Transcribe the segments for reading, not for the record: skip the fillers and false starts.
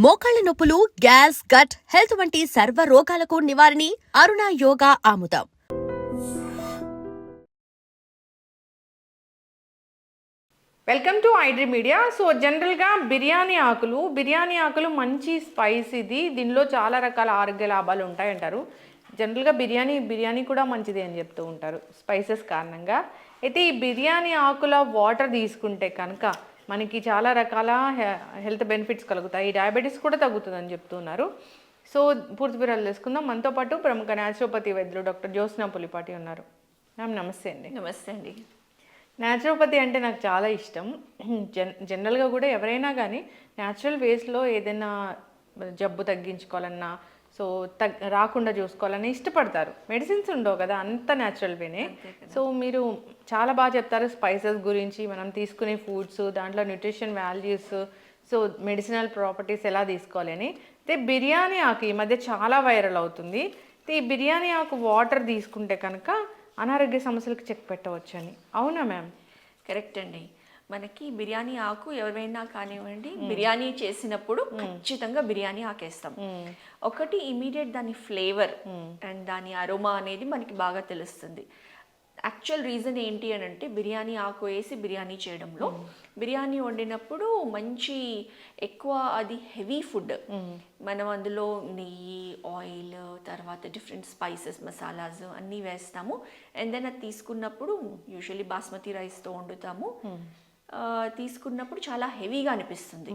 మోకాళ్ల నొప్పులు, gas, gut health వంటి సర్వ రోగాలకు నివారణి అరుణ యోగా ఆముదం. Welcome to iDream media. So జనరల్గా బిర్యానీ ఆకులు మంచి స్పైస్ ఇది. దీనిలో చాలా రకాల ఆరోగ్య లాభాలు ఉంటాయంటారు. జనరల్గా బిర్యానీ కూడా మంచిది అని చెప్తూ ఉంటారు స్పైసెస్ కారణంగా. అయితే ఈ బిర్యానీ ఆకుల వాటర్ తీసుకుంటే కనుక మనకి చాలా రకాల హెల్త్ బెనిఫిట్స్ కలుగుతాయి. డయాబెటీస్ కూడా తగ్గుతుందని చెప్తున్నారు. సో పూర్తి వివరాలు తెలుసుకుందాం. మనతో పాటు ప్రముఖ న్యాచురోపతి వైద్యులు డాక్టర్ జ్యోత్స్న పులిపాటి ఉన్నారు. మ్యామ్ నమస్తే అండి. నమస్తే అండి. న్యాచురోపతి అంటే నాకు చాలా ఇష్టం. జనరల్గా కూడా ఎవరైనా కానీ న్యాచురల్ వేస్లో ఏదైనా జబ్బు తగ్గించుకోవాలన్నా సో రాకుండా చూసుకోవాలని ఇష్టపడతారు. మెడిసిన్స్ ఉండవు కదా, అంత న్యాచురల్ వేనే. సో మీరు చాలా బాగా చెప్తారు స్పైసెస్ గురించి, మనం తీసుకునే ఫుడ్స్, దాంట్లో nutrition values, so medicinal properties ఎలా తీసుకోవాలి అని. అయితే బిర్యానీ ఆకు ఈ మధ్య చాలా వైరల్ అవుతుంది. అయితే ఈ బిర్యానీ ఆకు వాటర్ తీసుకుంటే కనుక అనారోగ్య సమస్యలకు చెక్ పెట్టవచ్చని, అవునా మ్యామ్? కరెక్ట్ అండి. మనకి బిర్యానీ ఆకు ఎవరైనా కానివ్వండి, బిర్యానీ చేసినప్పుడు ఖచ్చితంగా బిర్యానీ ఆకేస్తాం. ఒకటి ఇమీడియట్ దాని ఫ్లేవర్ అండ్ దాని అరోమా అనేది మనకి బాగా తెలుస్తుంది. యాక్చువల్ రీజన్ ఏంటి అని అంటే, బిర్యానీ ఆకు వేసి బిర్యానీ చేయడంలో, బిర్యానీ వండినప్పుడు మంచి ఎక్కువ అది హెవీ ఫుడ్, మనం అందులో నెయ్యి, ఆయిల్, తర్వాత డిఫరెంట్ స్పైసెస్, మసాలాస్ అన్నీ వేస్తాము. అండ్ దెన్ అది తీసుకున్నప్పుడు యూజువల్లీ బాస్మతి రైస్తో వండుతాము. తీసుకున్నప్పుడు చాలా హెవీగా అనిపిస్తుంది.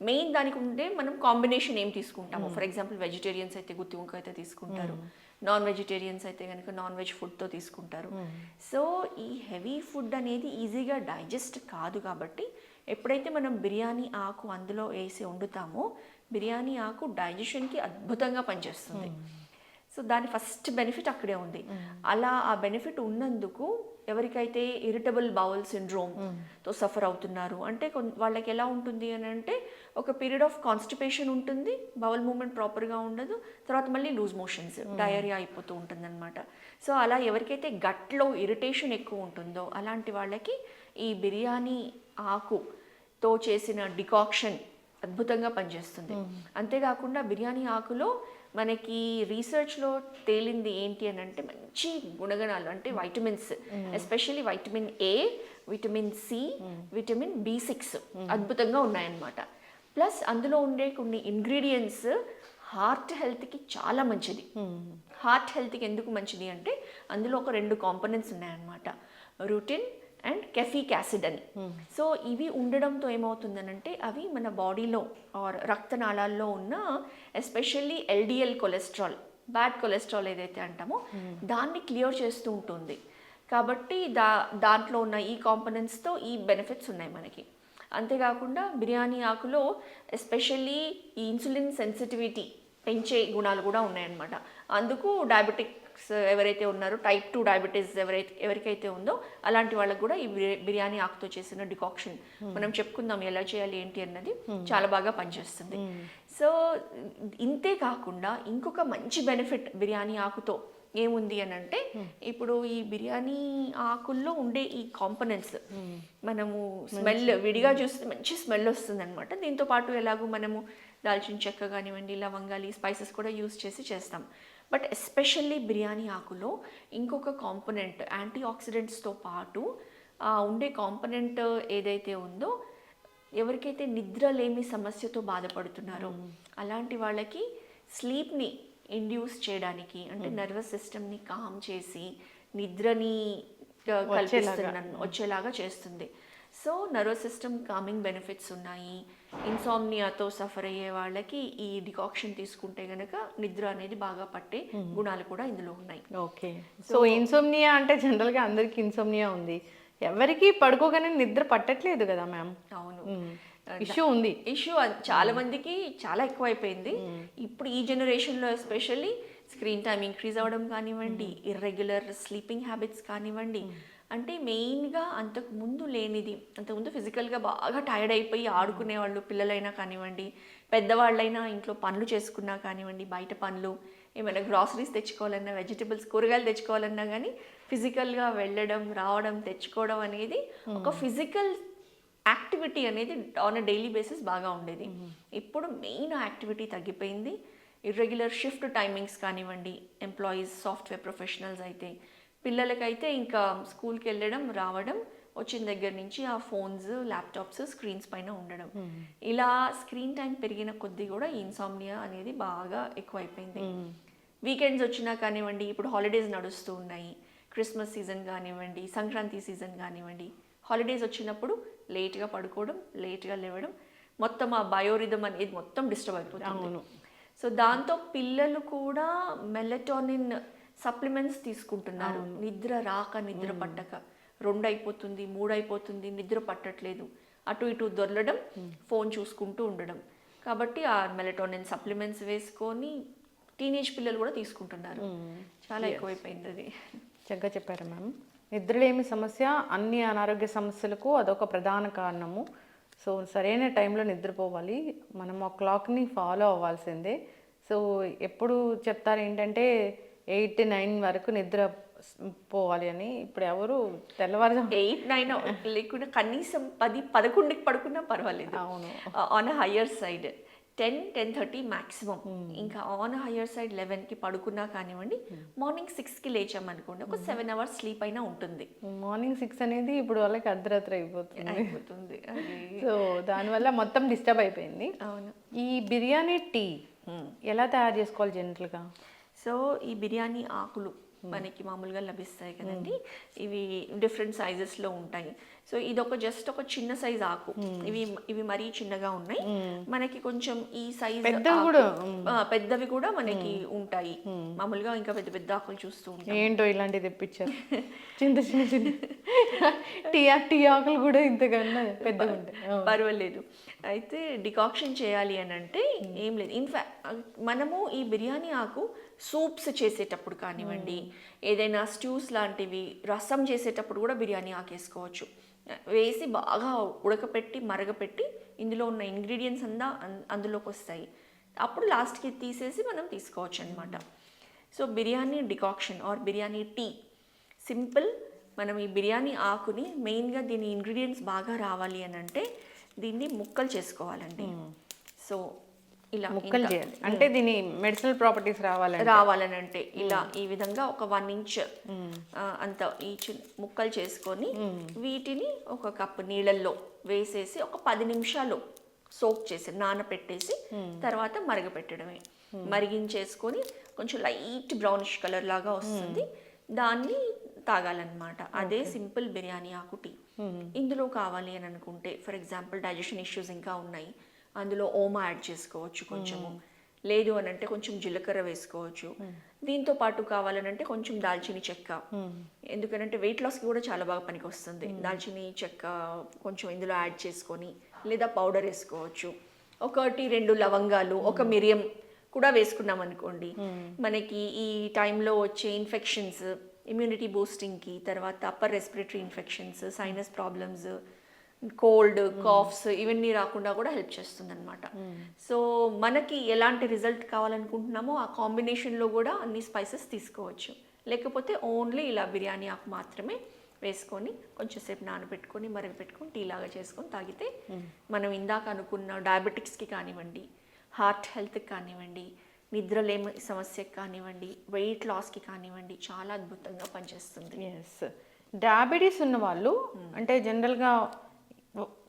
మెయిన్ దానికి ఉంటే మనం కాంబినేషన్ ఏం తీసుకుంటాము. ఫర్ ఎగ్జాంపుల్ వెజిటేరియన్స్ అయితే గుత్తి వంకాయ అయితే తీసుకుంటారు, నాన్ వెజిటేరియన్స్ అయితే కనుక నాన్ వెజ్ ఫుడ్తో తీసుకుంటారు. సో ఈ హెవీ ఫుడ్ అనేది ఈజీగా డైజెస్ట్ కాదు. కాబట్టి ఎప్పుడైతే మనం బిర్యానీ ఆకు అందులో వేసి వండుతామో, బిర్యానీ ఆకు డైజెషన్కి అద్భుతంగా పనిచేస్తుంది. సో దాని ఫస్ట్ బెనిఫిట్ అక్కడే ఉంది. అలా ఆ బెనిఫిట్ ఉన్నందుకు ఎవరికైతే ఇరిటబుల్ బౌల్ సిండ్రోమ్తో సఫర్ అవుతున్నారు అంటే, వాళ్ళకి ఎలా ఉంటుంది అని అంటే, ఒక పీరియడ్ ఆఫ్ కాన్స్టిపేషన్ ఉంటుంది, బౌల్ మూమెంట్ ప్రాపర్గా ఉండదు, తర్వాత మళ్ళీ లూజ్ మోషన్స్, డయేరియా అయిపోతూ ఉంటుంది అనమాట. సో అలా ఎవరికైతే గట్లో ఇరిటేషన్ ఎక్కువ ఉంటుందో అలాంటి వాళ్ళకి ఈ బిర్యానీ ఆకుతో చేసిన డికాక్షన్ అద్భుతంగా పనిచేస్తుంది. అంతేకాకుండా బిర్యానీ ఆకులో మనకి రీసెర్చ్లో తేలింది ఏంటి అని అంటే, మంచి గుణగణాలు అంటే vitamins, especially vitamin A, vitamin C, vitamin B6 అద్భుతంగా ఉన్నాయన్నమాట. ప్లస్ అందులో ఉండే కొన్ని ఇంగ్రీడియంట్స్ హార్ట్ హెల్త్కి చాలా మంచిది. హార్ట్ హెల్త్కి ఎందుకు మంచిది అంటే, అందులో ఒక 2 కాంపోనెంట్స్ ఉన్నాయన్నమాట, రూటిన్ అండ్ కెఫిక్ యాసిడ్ అని. సో ఇవి ఉండడంతో ఏమవుతుందనంటే, అవి మన బాడీలో ఆర్ రక్తనాళాల్లో ఉన్న especially LDL cholesterol, bad cholesterol ఏదైతే అంటామో దాన్ని క్లియర్ చేస్తూ ఉంటుంది. కాబట్టి దాంట్లో ఉన్న ఈ కాంపోనెంట్స్తో ఈ బెనిఫిట్స్ ఉన్నాయి మనకి. అంతేకాకుండా బిర్యానీ ఆకులో ఎస్పెషల్లీ ఈ ఇన్సులిన్ సెన్సిటివిటీ పెంచే గుణాలు కూడా ఉన్నాయన్నమాట. అందుకు డయాబెటిక్స్ ఎవరైతే ఉన్నారో, టైప్ 2 డయాబెటీస్ ఎవరికైతే ఉందో అలాంటి వాళ్ళకు కూడా ఈ బిర్యానీ ఆకుతో చేసిన డికాక్షన్ మనం చెప్పుకుందాం ఎలా చేయాలి ఏంటి అన్నది చాలా బాగా పనిచేస్తుంది. సో ఇంతే కాకుండా ఇంకొక మంచి బెనిఫిట్ బిర్యానీ ఆకుతో ఏముంది అని అంటే, ఇప్పుడు ఈ బిర్యానీ ఆకుల్లో ఉండే ఈ కాంపోనెంట్స్ మనము స్మెల్ విడిగా చూస్తే మంచి స్మెల్ వస్తుంది అనమాట. దీంతో పాటు ఎలాగో మనము దాల్చిన చెక్క కానివ్వండి, లవంగాలు, స్పైసెస్ కూడా యూస్ చేసి చేస్తాం. బట్ ఎస్పెషల్లీ బిర్యానీ ఆకులో ఇంకొక కాంపోనెంట్, యాంటీ ఆక్సిడెంట్స్తో పాటు ఉండే కాంపోనెంట్ ఏదైతే ఉందో, ఎవరికైతే నిద్రలేమి సమస్యతో బాధపడుతున్నారో అలాంటి వాళ్ళకి స్లీప్ని ఇండ్యూస్ చేయడానికి, అంటే నర్వస్ సిస్టమ్ని కామ్ చేసి నిద్రని వచ్చేలాగా చేస్తుంది. So nervous system coming benefits ఉన్నాయి. ఇన్సామ్నియాతో సఫర్ అయ్యే వాళ్ళకి ఈ డికాక్షన్ తీసుకుంటే గనక నిద్ర అనేది బాగా పట్టే గుణాలు కూడా ఇందులో ఉన్నాయి. ఓకే. సో ఇన్సోమ్నియా అంటే జనరల్గా అందరికి ఇన్సోమ్నియా ఉంది, ఎవరికి పడుకోగానే నిద్ర పట్టట్లేదు కదా మ్యామ్? అవును, ఇష్యూ ఉంది. ఇష్యూ చాలా మందికి చాలా ఎక్కువైపోయింది ఇప్పుడు ఈ జనరేషన్లో. ఎస్పెషల్లీ స్క్రీన్ టైం ఇంక్రీజ్ అవ్వడం కానివ్వండి, ఇర్రెగ్యులర్ స్లీపింగ్ హ్యాబిట్స్ కానివ్వండి, అంటే మెయిన్గా అంతకుముందు లేనిది. అంతకుముందు ఫిజికల్గా బాగా టైర్డ్ అయిపోయి ఆడుకునే వాళ్ళు, పిల్లలైనా కానివ్వండి, పెద్దవాళ్ళైనా ఇంట్లో పనులు చేసుకున్నా కానివ్వండి, బయట పనులు, ఏమైనా గ్రాసరీస్ తెచ్చుకోవాలన్నా, వెజిటబుల్స్, కూరగాయలు తెచ్చుకోవాలన్నా కానీ ఫిజికల్గా వెళ్ళడం, రావడం, తెచ్చుకోవడం అనేది ఒక ఫిజికల్ యాక్టివిటీ అనేది ఆన్ అ డైలీ బేసిస్ బాగా ఉండేది. ఇప్పుడు మెయిన్ యాక్టివిటీ తగ్గిపోయింది. ఇర్రెగ్యులర్ షిఫ్ట్ టైమింగ్స్ కానివ్వండి, ఎంప్లాయీస్ సాఫ్ట్వేర్ ప్రొఫెషనల్స్ అయితే, పిల్లలకైతే ఇంకా స్కూల్కి వెళ్ళడం రావడం, వచ్చిన దగ్గర నుంచి ఆ ఫోన్స్ ల్యాప్టాప్స్ స్క్రీన్స్ పైన ఉండడం, ఇలా స్క్రీన్ టైం పెరిగిన కొద్దీ కూడా ఇన్సామ్నియా అనేది బాగా ఎక్కువైపోయింది. వీకెండ్స్ వచ్చినా కానివ్వండి, ఇప్పుడు హాలిడేస్ నడుస్తూ ఉన్నాయి, క్రిస్మస్ సీజన్ కానివ్వండి, సంక్రాంతి సీజన్ కానివ్వండి, హాలిడేస్ వచ్చినప్పుడు లేట్గా పడుకోవడం, లేట్గా లేవడం, మొత్తం ఆ బయోరిథం అనేది మొత్తం డిస్టర్బ్ అయిపోతుంది. సో దాంతో పిల్లలు కూడా మెలటోనిన్ సప్లిమెంట్స్ తీసుకుంటున్నారు. నిద్ర రాక, నిద్ర పట్టక, 2 అయిపోతుంది, 3 అయిపోతుంది, నిద్ర పట్టట్లేదు, అటు ఇటు దొరలడం, ఫోన్ చూసుకుంటూ ఉండడం. కాబట్టి ఆ మెలటోనిన్ సప్లిమెంట్స్ వేసుకొని టీనేజ్ పిల్లలు కూడా తీసుకుంటున్నారు. చాలా ఎక్కువైపోయింది అది. చక్కగా చెప్పారు మ్యామ్. నిద్రలేమి సమస్య అన్ని అనారోగ్య సమస్యలకు అదొక ప్రధాన కారణము. సో సరైన టైంలో నిద్రపోవాలి, మనం ఆ క్లాక్ని ఫాలో అవ్వాల్సిందే. సో ఎప్పుడు చెప్తారు ఏంటంటే 8-9 వరకు నిద్ర పోవాలి అని. ఇప్పుడు ఎవరు తెల్లవారుజాము 8-9 లేకుండా కనీసం 10-11కి పడుకున్నా పర్వాలేదు. అవును. On a higher side 10-10:30 maximum. ఇంకా ఆన్ హయ్యర్ సైడ్ 11కి పడుకున్నా కానివ్వండి, మార్నింగ్ 6కి లేచామనుకోండి, ఒక 7 hours స్లీప్ అయినా ఉంటుంది. మార్నింగ్ 6 అనేది ఇప్పుడు వాళ్ళకి అర్ధరాత్రి అయిపోతుంది అది. సో దానివల్ల మొత్తం డిస్టర్బ్ అయిపోయింది. అవును. ఈ బిర్యానీ టీ ఎలా తయారు చేసుకోవాలి జనరల్గా? సో ఈ బిర్యానీ ఆకులు మనకి మామూలుగా లభిస్తాయి కదండి, ఇవి డిఫరెంట్ సైజెస్లో ఉంటాయి. సో ఇదొక జస్ట్ ఒక చిన్న సైజ్ ఆకు, ఇవి మరీ చిన్నగా ఉన్నాయి. మనకి కొంచెం ఈ సైజ్ పెద్దవి కూడా మనకి ఉంటాయి. మామూలుగా ఇంకా పెద్ద పెద్ద ఆకులు చూస్తూ ఉంటాయి. ఏంటో ఇలాంటివి తెప్పించారు, చిన్న చిన్న చిన్న టీ ఆకులు కూడా ఇంతకన్నా పెద్దగా ఉంటాయి. పర్వాలేదు. అయితే డికాక్షన్ చేయాలి అని అంటే ఏం లేదు. ఇన్ఫాక్ట్ మనము ఈ బిర్యానీ ఆకు సూప్స్ చేసేటప్పుడు కానివ్వండి, ఏదైనా స్ట్యూస్ లాంటివి, రసం చేసేటప్పుడు కూడా బిర్యానీ ఆకు వేసుకోవచ్చు. వేసి బాగా ఉడకపెట్టి మరగపెట్టి ఇందులో ఉన్న ఇంగ్రీడియంట్స్ అంతా అందులోకి వస్తాయి. అప్పుడు లాస్ట్కి తీసేసి మనం తీసుకోవచ్చు అనమాట. So biryani decoction or biryani tea simple. మనం ఈ బిర్యానీ ఆకుని మెయిన్గా దీని ఇంగ్రీడియంట్స్ బాగా రావాలి అని అంటే దీన్ని ముక్కలు చేసుకోవాలండి. సో ఇలా ముక్కలు చేయాలి అంటే దీని మెడిసినల్ ప్రాపర్టీస్ రావాలనంటే ఇలా ఈ విధంగా ఒక 1 inch అంత ఈ ముక్కలు చేసుకొని వీటిని ఒక కప్పు నీళ్ళల్లో వేసేసి ఒక 10 నిమిషాలు సోక్ చేసి నానపెట్టేసి తర్వాత మరగపెట్టడమే. మరిగించేసుకొని కొంచెం లైట్ బ్రౌనిష్ కలర్ లాగా వస్తుంది, దాన్ని తాగాలన్నమాట. అదే సింపుల్ బిర్యానీ ఆకు టీ. ఇందులో కావాలి అని అనుకుంటే ఫర్ ఎగ్జాంపుల్ డైజెషన్ ఇష్యూస్ ఇంకా ఉన్నాయి, అందులో ఓమా యాడ్ చేసుకోవచ్చు కొంచెము. లేదు అని అంటే కొంచెం జీలకర్ర వేసుకోవచ్చు. దీంతో పాటు కావాలనంటే కొంచెం దాల్చిని చెక్క, ఎందుకనంటే వెయిట్ లాస్కి కూడా చాలా బాగా పనికి వస్తుంది. దాల్చిని చెక్క కొంచెం ఇందులో యాడ్ చేసుకొని, లేదా పౌడర్ వేసుకోవచ్చు. 1-2 లవంగాలు, ఒక మిరియం కూడా వేసుకున్నాం అనుకోండి, మనకి ఈ టైంలో వచ్చే ఇన్ఫెక్షన్స్, ఇమ్యూనిటీ బూస్టింగ్కి, తర్వాత upper respiratory infections, sinus problems, cold, calves ఇవన్నీ రాకుండా కూడా హెల్ప్ చేస్తుంది అనమాట. సో మనకి ఎలాంటి రిజల్ట్ కావాలనుకుంటున్నామో ఆ కాంబినేషన్లో కూడా అన్ని స్పైసెస్ తీసుకోవచ్చు. లేకపోతే ఓన్లీ ఇలా బిర్యానీ ఆకు మాత్రమే వేసుకొని కొంచెం సేపు నానబెట్టుకొని మరగపెట్టుకొని టీ లాగా చేసుకొని తాగితే మనం ఇందాక అనుకున్న డయాబెటిక్స్కి కానివ్వండి, హార్ట్ హెల్త్కి కానివ్వండి, నిద్రలేమి సమస్యకి కానివ్వండి, వెయిట్ లాస్కి కానివ్వండి చాలా అద్భుతంగా పనిచేస్తుంది. ఎస్, డయాబెటీస్ ఉన్న వాళ్ళు అంటే జనరల్గా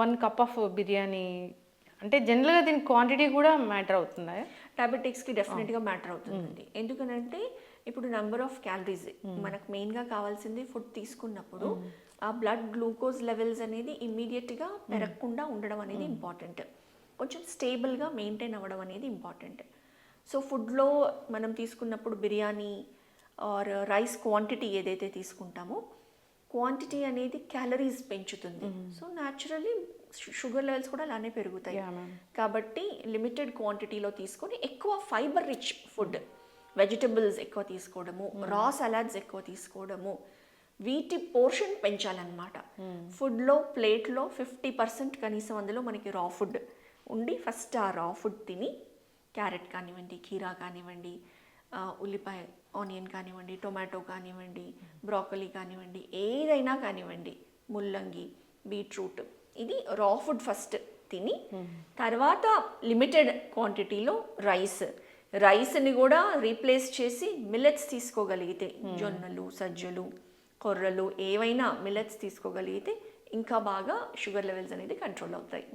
1 cup ఆఫ్ బిర్యానీ అంటే జనరల్గా దీని క్వాంటిటీ కూడా మ్యాటర్ అవుతుందా? డయాబెటిక్స్కి డెఫినెట్గా మ్యాటర్ అవుతుందండి. ఎందుకనంటే ఇప్పుడు నెంబర్ ఆఫ్ క్యాలరీస్ మనకు మెయిన్గా కావాల్సింది. ఫుడ్ తీసుకున్నప్పుడు ఆ బ్లడ్ గ్లూకోజ్ లెవెల్స్ అనేది ఇమ్మీడియట్గా పెరగకుండా ఉండడం అనేది ఇంపార్టెంట్, కొంచెం స్టేబుల్గా మెయింటైన్ అవ్వడం అనేది ఇంపార్టెంట్. సో ఫుడ్లో మనం తీసుకున్నప్పుడు బిర్యానీ ఆర్ రైస్ క్వాంటిటీ ఏదైతే తీసుకుంటామో క్వాంటిటీ అనేది క్యాలరీస్ పెంచుతుంది. సో న్యాచురల్లీ షుగర్ లెవెల్స్ కూడా అలానే పెరుగుతాయి. కాబట్టి లిమిటెడ్ క్వాంటిటీలో తీసుకొని ఎక్కువ ఫైబర్ రిచ్ ఫుడ్, వెజిటబుల్స్ ఎక్కువ తీసుకోవడము, రా సలాడ్స్ ఎక్కువ తీసుకోవడము, వీటి పోర్షన్ పెంచాలన్నమాట. ఫుడ్లో ప్లేట్లో 50% కనీసం అందులో మనకి రా ఫుడ్ ఉండి ఫస్ట్ ఆ రా ఫుడ్ తిని, క్యారెట్ కానివ్వండి, కీరా కానివ్వండి, ఉల్లిపాయ ఆనియన్ కానివ్వండి, టొమాటో కానివ్వండి, బ్రాకలీ కానివ్వండి, ఏదైనా కానివ్వండి, ముల్లంగి, బీట్రూట్, ఇది రా ఫుడ్ ఫస్ట్ తిని తర్వాత లిమిటెడ్ క్వాంటిటీలో రైస్ని కూడా రీప్లేస్ చేసి మిల్లెట్స్ తీసుకోగలిగితే జొన్నలు, సజ్జలు, కొర్రలు ఏవైనా మిల్లెట్స్ తీసుకోగలిగితే ఇంకా బాగా షుగర్ లెవెల్స్ అనేది కంట్రోల్ అవుతాయి.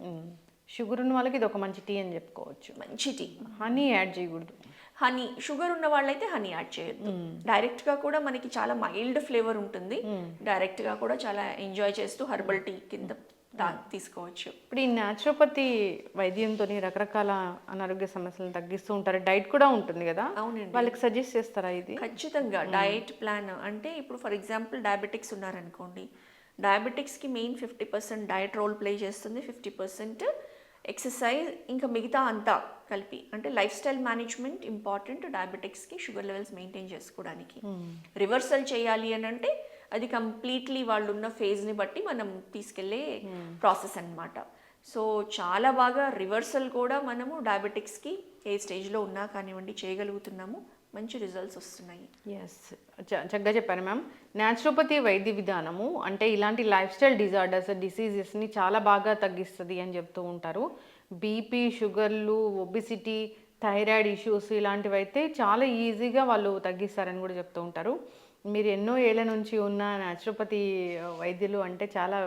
షుగర్ ఉన్న వాళ్ళకి ఇది ఒక మంచి టీ అని చెప్పుకోవచ్చు. మంచి టీ. హనీ యాడ్ చేయకూడదు. హనీ షుగర్ ఉన్న వాళ్ళైతే హనీ యాడ్ చేయొద్దు. డైరెక్ట్గా కూడా మనకి చాలా మైల్డ్ ఫ్లేవర్ ఉంటుంది. డైరెక్ట్గా కూడా చాలా ఎంజాయ్ చేస్తూ హెర్బల్ టీ కింద తీసుకోవచ్చు. ఇప్పుడు ఈ న్యాచురోపతి వైద్యంతో రకరకాల అనారోగ్య సమస్యలను తగ్గిస్తూ ఉంటారు. డైట్ కూడా ఉంటుంది కదా, అవునండి. వాళ్ళకి సజెస్ట్ చేస్తారా ఇది? ఖచ్చితంగా డైట్ ప్లాన్ అంటే ఇప్పుడు ఫర్ ఎగ్జాంపుల్ డయాబెటిక్స్ ఉన్నారనుకోండి, డయాబెటిక్స్కి మెయిన్ 50% డైట్ రోల్ ప్లే చేస్తుంది, 50% ఎక్సర్సైజ్, ఇంకా మిగతా అంతా కలిపి అంటే లైఫ్ స్టైల్ మేనేజ్మెంట్ ఇంపార్టెంట్ డయాబెటిక్స్కి, షుగర్ లెవెల్స్ మెయింటైన్ చేసుకోవడానికి. రివర్సల్ చేయాలి అని అంటే అది కంప్లీట్లీ వాళ్ళు ఉన్న ఫేజ్ని బట్టి మనం తీసుకెళ్లే ప్రాసెస్ అన్నమాట. సో చాలా బాగా రివర్సల్ కూడా మనము డయాబెటిక్స్కి ఏ స్టేజ్లో ఉన్నా కానివ్వండి చేయగలుగుతున్నాము. మంచి రిజల్ట్స్ వస్తున్నాయి. ఎస్, చక్కగా చెప్పారు మ్యామ్. న్యాచురోపతి వైద్య విధానము అంటే ఇలాంటి లైఫ్ స్టైల్ డిసీజెస్ని చాలా బాగా తగ్గిస్తుంది అని చెప్తూ ఉంటారు. బీపీ, షుగర్లు, ఒబిసిటీ, థైరాయిడ్ ఇష్యూస్ ఇలాంటివి అయితే చాలా ఈజీగా వాళ్ళు తగ్గిస్తారని కూడా చెప్తూ ఉంటారు. మీరు ఎన్నో ఏళ్ళ నుంచి ఉన్న న్యాచురోపతి వైద్యులు అంటే చాలా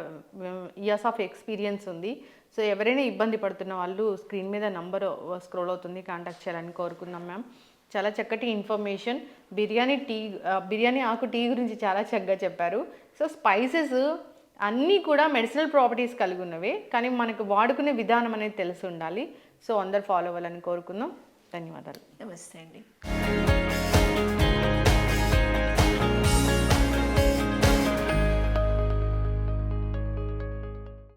ఇయర్స్ ఆఫ్ ఎక్స్పీరియన్స్ ఉంది. సో ఎవరైనా ఇబ్బంది పడుతున్న వాళ్ళు స్క్రీన్ మీద నంబర్ స్క్రోల్ అవుతుంది, కాంటాక్ట్ చేయాలని కోరుకుందాం మ్యామ్. చాలా చక్కటి ఇన్ఫర్మేషన్. బిర్యానీ ఆకు టీ గురించి చాలా చక్కగా చెప్పారు. సో స్పైసెస్ అన్నీ కూడా మెడిసినల్ ప్రాపర్టీస్ కలిగి ఉన్నవే, కానీ మనకు వాడుకునే విధానం అనేది తెలిసి ఉండాలి. సో అందరు ఫాలో అవ్వాలని కోరుకుందాం. ధన్యవాదాలు. నమస్తే అండి.